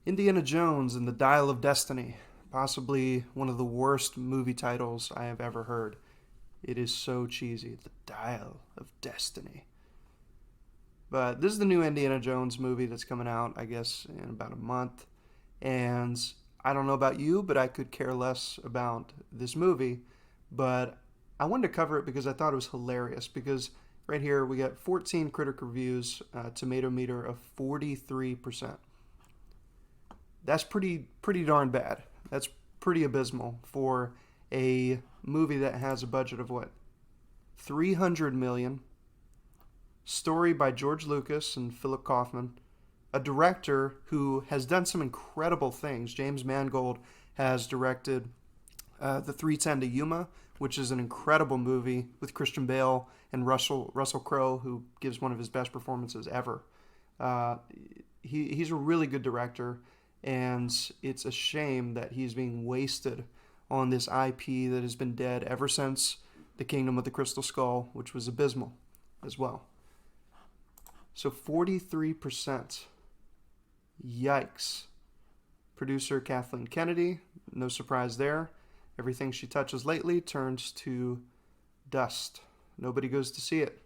Indiana Jones and the Dial of Destiny. Possibly one of the worst movie titles I have ever heard. It is so cheesy. The Dial of Destiny. But this is the new Indiana Jones movie that's coming out, I guess, in about a month. And I don't know about you, but I could care less about this movie. But I wanted to cover it because I thought it was hilarious. Because right here we got 14 critic reviews, tomato meter of 43%. That's pretty darn bad. That's pretty abysmal for a movie that has a budget of what, 300 million. Story by George Lucas and Philip Kaufman, a director who has done some incredible things. James Mangold has directed the 310 to Yuma, which is an incredible movie with Christian Bale and Russell Crowe, who gives one of his best performances ever. Uh, he's a really good director, and it's a shame that he's being wasted on this IP that has been dead ever since The Kingdom of the Crystal Skull, which was abysmal as well. So 43%. Yikes. Producer Kathleen Kennedy, no surprise there. Everything she touches lately turns to dust. Nobody goes to see it.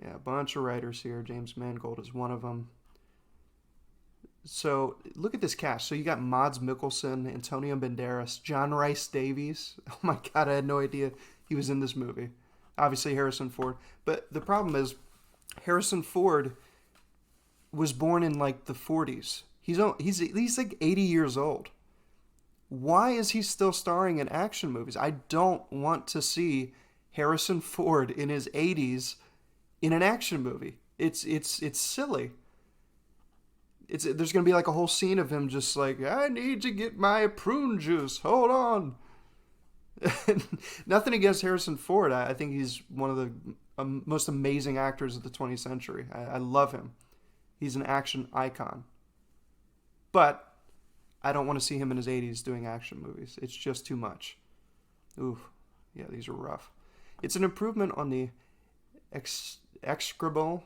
Yeah, a bunch of writers here. James Mangold is one of them. So look at this cast. So you got Mads Mikkelsen, Antonio Banderas, John Rice Davies. Oh my God, I had no idea he was in this movie. Obviously Harrison Ford. But the problem is Harrison Ford was born in like the 40s. He's like 80 years old. Why is he still starring in action movies? I don't want to see Harrison Ford in his 80s in an action movie. It's silly. There's going to be like a whole scene of him just like, I need to get my prune juice. Hold on. Nothing against Harrison Ford. I think he's one of the most amazing actors of the 20th century. I love him. He's an action icon. But I don't want to see him in his 80s doing action movies. It's just too much. Ooh, yeah, these are rough. It's an improvement on the execrable,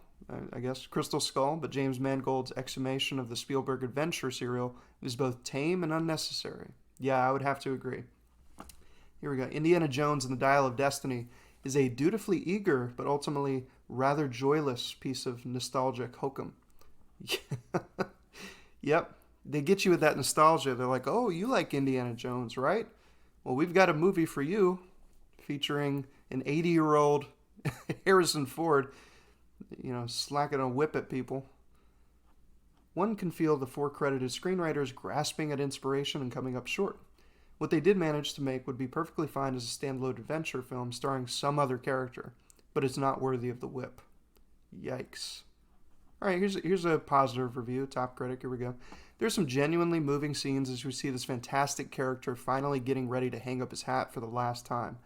I guess, Crystal Skull, but James Mangold's exhumation of the Spielberg adventure serial is both tame and unnecessary. Yeah, I would have to agree. Here we go. Indiana Jones and the Dial of Destiny is a dutifully eager but ultimately rather joyless piece of nostalgic hokum. Yep, they get you with that nostalgia. They're like, oh, you like Indiana Jones, right? Well, we've got a movie for you featuring an 80-year-old Harrison Ford, slacking a whip at people. One can feel the four credited screenwriters grasping at inspiration and coming up short. What they did manage to make would be perfectly fine as a standalone adventure film starring some other character, but it's not worthy of the whip. Yikes. All right, here's a positive review, top critic, here we go. There's some genuinely moving scenes as we see this fantastic character finally getting ready to hang up his hat for the last time.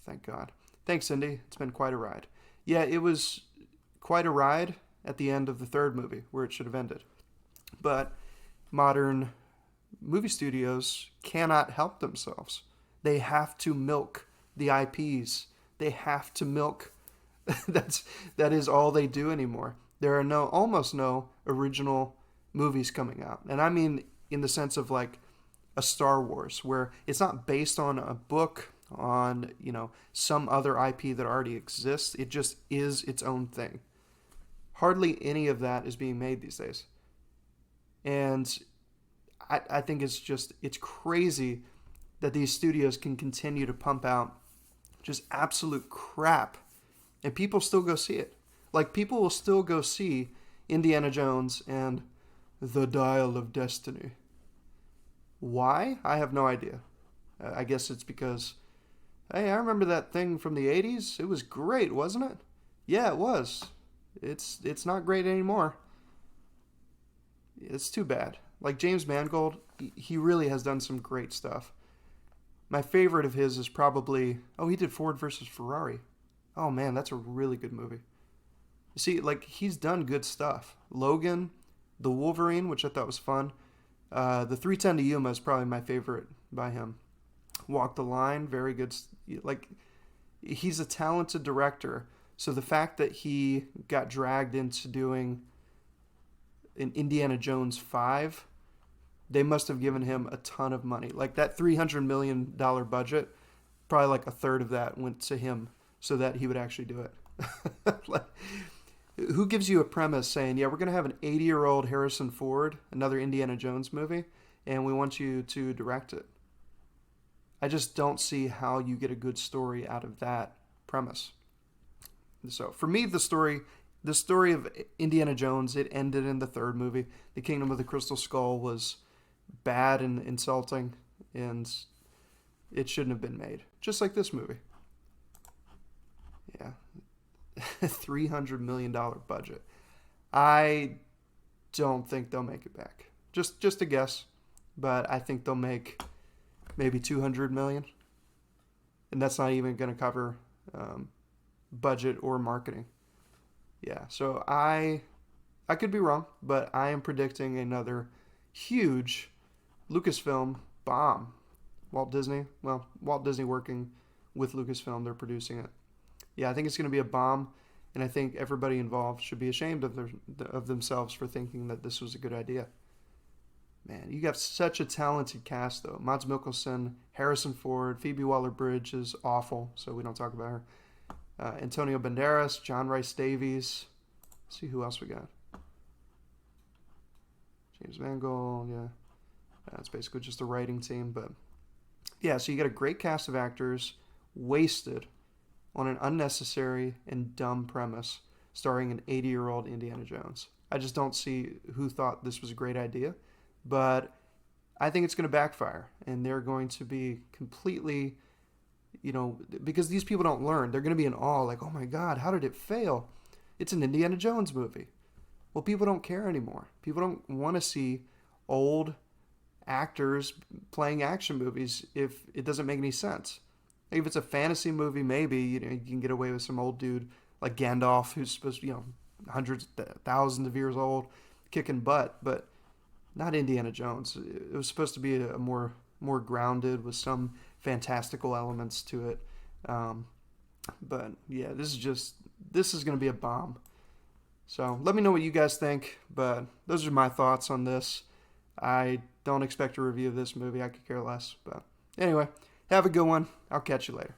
Thank God. Thanks, Cindy. It's been quite a ride. Yeah, it was quite a ride at the end of the third movie, where it should have ended. But modern movie studios cannot help themselves. They have to milk the IPs. They have to milk. That is all they do anymore. There are almost no original movies coming out, and I mean in the sense of like a Star Wars, where it's not based on a book, on some other IP that already exists. It just is its own thing. Hardly any of that is being made these days, and I think it's crazy that these studios can continue to pump out just absolute crap and people still go see it. Like, people will still go see Indiana Jones and The Dial of Destiny. Why? I have no idea. I guess it's because, hey, I remember that thing from the 80s. It was great, wasn't it? Yeah, it was. It's not great anymore. It's too bad. Like James Mangold, he really has done some great stuff. My favorite of his is probably, he did Ford versus Ferrari. Oh man, that's a really good movie. See, like, he's done good stuff. Logan, The Wolverine, which I thought was fun. The 310 to Yuma is probably my favorite by him. Walk the Line, very good. Like, he's a talented director. So the fact that he got dragged into doing in Indiana Jones 5, they must have given him a ton of money. Like that $300 million budget, probably like a third of that went to him so that he would actually do it. Like, who gives you a premise saying, yeah, we're going to have an 80-year-old Harrison Ford, another Indiana Jones movie, and we want you to direct it? I just don't see how you get a good story out of that premise. So for me, the story of Indiana Jones, it ended in the third movie. The Kingdom of the Crystal Skull was bad and insulting, and it shouldn't have been made. Just like this movie. Yeah. $300 million budget. I don't think they'll make it back. Just a guess, but I think they'll make maybe 200 million, and that's not even going to cover budget or marketing. Yeah, so I could be wrong, but I am predicting another huge Lucasfilm bomb. Walt Disney working with Lucasfilm, they're producing it. Yeah, I think it's going to be a bomb, and I think everybody involved should be ashamed of themselves for thinking that this was a good idea. Man, you got such a talented cast, though. Mads Mikkelsen, Harrison Ford, Phoebe Waller-Bridge is awful, so we don't talk about her. Antonio Banderas, John Rhys Davies. Let's see who else we got. James Mangold, yeah. It's basically just a writing team, but yeah, so you got a great cast of actors wasted on an unnecessary and dumb premise starring an 80-year-old Indiana Jones. I just don't see who thought this was a great idea, but I think it's going to backfire, and they're going to be completely, because these people don't learn. They're going to be in awe, like, oh my God, how did it fail? It's an Indiana Jones movie. Well, people don't care anymore. People don't want to see old actors playing action movies if it doesn't make any sense. Like if it's a fantasy movie, maybe you can get away with some old dude like Gandalf who's supposed to be hundreds, thousands of years old, kicking butt, but not Indiana Jones. It was supposed to be a more grounded with some fantastical elements to it. But yeah, this is going to be a bomb. So let me know what you guys think, but those are my thoughts on this. I don't expect a review of this movie. I could care less. But anyway, have a good one. I'll catch you later.